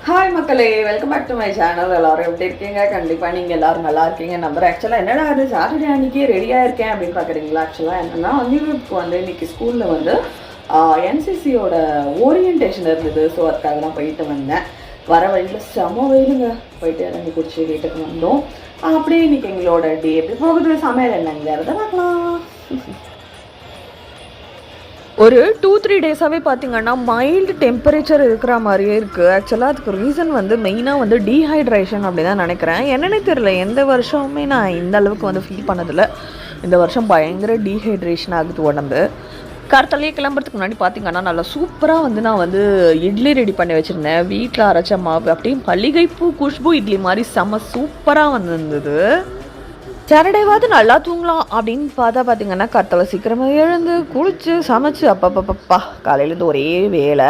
Hi மக்களே, welcome back to my channel. எல்லோரும் எப்படி இருக்கீங்க? கண்டிப்பாக நீங்கள் எல்லோரும் நல்லா இருக்கீங்க நம்புறேன். ஆக்சுவலாக என்னடா அது சாட்டர்டே அன்றைக்கே ரெடியாக இருக்கேன் அப்படின்னு பார்க்குறீங்களா? ஆக்சுவலாக என்னென்னா இப்போ வந்து இன்றைக்கி ஸ்கூலில் வந்து என்சிசியோட ஓரியன்டேஷன் இருந்தது. ஸோ அதுக்காக தான் போயிட்டு வந்தேன். வர வழியில் செம வெயிலுங்க. போயிட்டு இறங்கி குடிச்சு வீட்டுக்கு வந்தோம். அப்படியே இன்றைக்கி எங்களோட டே எப்படி போகுது, சமையல் என்னங்கிறத பார்க்கலாம். ஒரு 2-3 டேஸாகவே பார்த்திங்கன்னா மைல்டு டெம்பரேச்சர் இருக்கிற மாதிரியே இருக்குது. ஆக்சுவலாக அதுக்கு ரீசன் வந்து மெயினாக வந்து டீஹைட்ரேஷன் அப்படி தான் நினைக்கிறேன். என்னென்னே தெரியல, எந்த வருஷமுமே நான் இந்த அளவுக்கு வந்து ஃபீல் பண்ணதில்லை. இந்த வருஷம் பயங்கர டீஹைட்ரேஷன் ஆகுது உடம்பு. கார்த்தாலேயே கிளம்புறதுக்கு முன்னாடி பார்த்திங்கன்னா நல்லா சூப்பராக வந்து நான் வந்து இட்லி ரெடி பண்ணி வச்சுருந்தேன். வீட்டில் அரைச்ச மாவு அப்படியே மல்லிகைப்பூ குஷ்பு இட்லி மாதிரி செம்ம சூப்பராக வந்துருந்தது. சாட்டர்டேவாவது நல்லா தூங்கலாம் அப்படின்னு பார்த்திங்கன்னா கார்த்தால சீக்கிரமாக எழுந்து குளிச்சு சமைச்சு அப்பப்பப்பா காலையிலேருந்து ஒரே வேலை.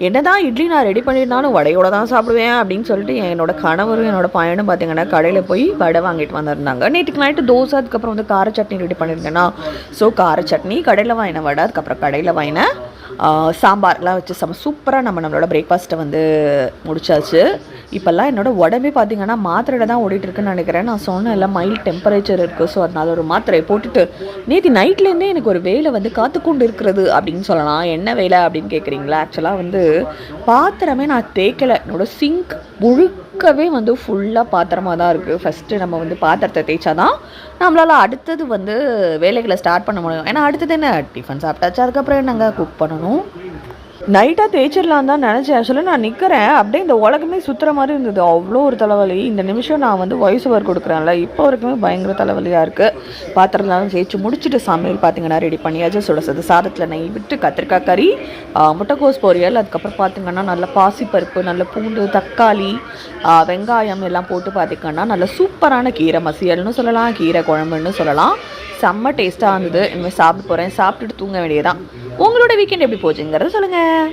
என்ன தான் இட்லி நான் ரெடி பண்ணியிருந்தாலும் வடையோட தான் சாப்பிடுவேன் அப்படின்னு சொல்லிட்டு என்னோடய கணவரும் என்னோடய பையனும் பார்த்திங்கன்னா கடையில் போய் வடை வாங்கிட்டு வந்திருந்தாங்க. நேற்றுக்கு நைட்டு தோசை, அதுக்கப்புறம் வந்து கார சட்னி ரெடி பண்ணியிருந்தேன்னா, ஸோ கார சட்னி, கடையில் வாங்கின வடை, அதுக்கப்புறம் கடையில் வாங்கின சாம்பார்லாம் வச்சு சூப்பராக நம்மளோட பிரேக்ஃபாஸ்ட்டை வந்து முடிச்சாச்சு. இப்போல்லாம் என்னோடய உடம்பே பார்த்திங்கன்னா மாத்திரையில் தான் ஓடிட்டுருக்குன்னு நினைக்கிறேன். நான் சொன்னேன் எல்லாம் மைல்டு டெம்பரேச்சர் இருக்குது. ஸோ அதனால் ஒரு மாத்திரையை போட்டுட்டு நேற்று நைட்லேருந்தே எனக்கு ஒரு வேலை வந்து காத்துக்கொண்டு இருக்கிறது அப்படின்னு சொல்லலாம். என்ன வேலை அப்படின்னு கேட்குறீங்களா? ஆக்சுவலாக வந்து பாத்திரமே நான் தேய்க்கலை. என்னோடய சிங்க் முழுக்கவே வந்து ஃபுல்லாக பாத்திரமாக தான் இருக்குது. ஃபஸ்ட்டு நம்ம வந்து பாத்திரத்தை தேய்ச்சா தான் நம்மளால் அடுத்தது வந்து வேலைகளை ஸ்டார்ட் பண்ண முடியும். ஏன்னா அடுத்தது என்ன, டிஃபன் சாப்பிட்டாச்சு, அதுக்கப்புறம் என்னங்க குக் பண்ணணும். நைட்டாக தேய்ச்சிடலாம் தான் நினச்சேன். ஆக்சுவலாக நான் நிற்கிறேன், அப்படியே இந்த உலகமே சுற்றுற மாதிரி இருந்தது. அவ்வளோ ஒரு தலைவலி. இந்த நிமிஷம் நான் வந்து வாய்ஸ் ஓவர் கொடுக்குறேன்ல, இப்போ வரைக்குமே பயங்கர தலைவலியாக இருக்குது. பாத்திரம்லாம் தேய்ச்சி முடிச்சுட்டு சமையல் பார்த்திங்கன்னா ரெடி பண்ணியாச்சு. சுடசது சாதத்தில் நெய் விட்டு கத்திரிக்காய் கறி, முட்டைக்கோஸ் பொரியல், அதுக்கப்புறம் பார்த்திங்கன்னா நல்ல பாசிப்பருப்பு, நல்ல பூண்டு, தக்காளி, வெங்காயம் எல்லாம் போட்டு பார்த்திங்கன்னா நல்ல சூப்பரான கீரை மசியல்னு சொல்லலாம், கீரை குழம்புன்னு சொல்லலாம். செம்ம டேஸ்ட்டாக இருந்தது. இனிமேல் சாப்பிட போகிறேன். சாப்பிட்டுட்டு தூங்க வேண்டியதான். உங்களோட வீக்கெண்ட் எப்படி போச்சுங்கிறத சொல்லுங்கள்.